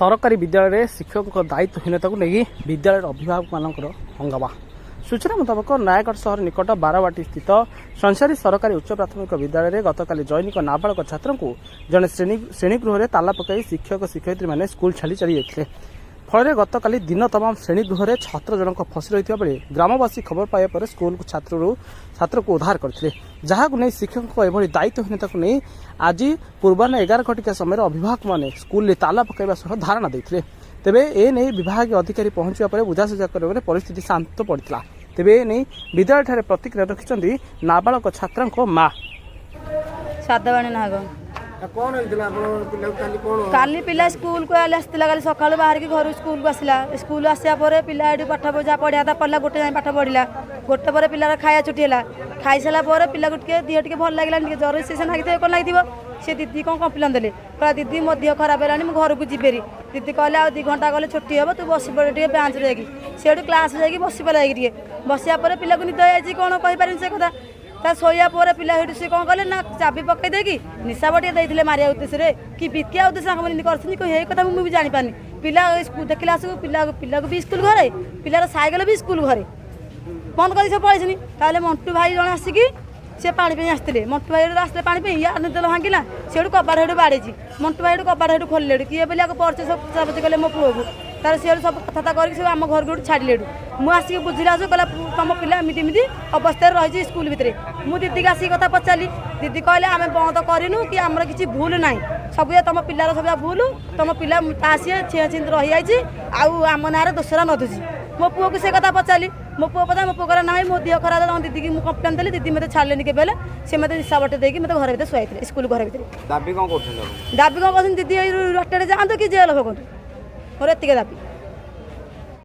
सरकारी विद्यालय शिक्षक दायित्वहीनता को नहीं विद्यालय अभिभावक मान हंगामा। सूचना मुताबक नयागढ़ सहर निकट बारवाटी स्थित संसारी सरकारी उच्च प्राथमिक विद्यालय गतकाली जैनिक नाबालक छात्र को जड़े श्रेणीगृह में ताला पकड़ शिक्षक शिक्षयित्री मैंने स्कूल छाड़ी चली जाते फल गतकाली दिन तमाम श्रेणीगृह में छात्र जनक फसी रही बेले ग्रामवासी खबर पाइबा पर स्कूल को छात्र को उद्धार करते जहाँ नहीं शिक्षक एभली दायित्वहीनता को नहीं आज पूर्वाह्न 11 घटिका समय अभिभावक मैंने स्कूल में ताला पकड़ा सह धारणा देते तेबे ए नहीं विभाग अधिकारी पहुंचा पर बुझासुझा कर परिस्थिति शांत पड़ता तेबे ए नहीं विद्यालय ठारे प्रतिक्रिया रखिंट नाबालक छात्र माँ साधवाणी नाग काली पिला स्कूल को आसला काली सका बाहर की घर स्कूल को आसला स्कूल आसा पिला ये पाठ जहाँ पढ़ा था पढ़ला गोटे पाठ पढ़ला गोटे पर पिलार खाया छुट्टी है खाई सारा पिला टे दिह टे भल लगे जर से लगे कौन लगे से दीदी कौन कम्प्लेन देले कहला दीदी मो देह खराब है मुझे घर को जीवेरी दीदी कहले आ 2 घंटा गले छुट्टी हम तू बस पड़े बेंच से क्लास जा बस पड़े बसिया पिला को निद आई कौन कहीपर से कथा ता सोया पर पिला से कौन कले ना चाबी पकई देगी निशा बटे देते मारिया उद्देश्य कि बिकिया उद्देश्य कर कथा मुझे भी जापानी पिला देखला पिला को भी स्कूल घरे पिलार साइकेल भी स्कूल घरे बंद कर पड़े ताले मंटू भाई जन आसिकी से पानी आसते मंटू भाई आसते पानी या निदल भांगिला से कबाड़ हेठू बाड़े मंटू भाई कबाड़ हेठू खोलिले किए बोले परचे सब कले मो पुओ को तार सी सब कथा करके आम घर को छाड़े मुझे आसिक बुझिला कहला तुम पिला एमती अवस्था रही स्कूल भितर मुझे दीदी आसिक कथा पचारि दीदी कहले आम बंद करूँ कि आम किसी भूल ना सब तुम पिलार सब भूल तुम पिला सी छेचिंत रही जाइए आम ना दोसरा नदुची मो पुओ को से कथा पचारि मो पुओ पता मो पुओ कह ना मो देह खराब दीदी की मुझे कम्प्लेन देली दीदी मत छाड़े के से मत निशा बटे देकी मत घर भर शुआई स्कूल घर भर दाबी कौन दीदी रटेड जातु कि जेल भगत मोर एतिक दाबी।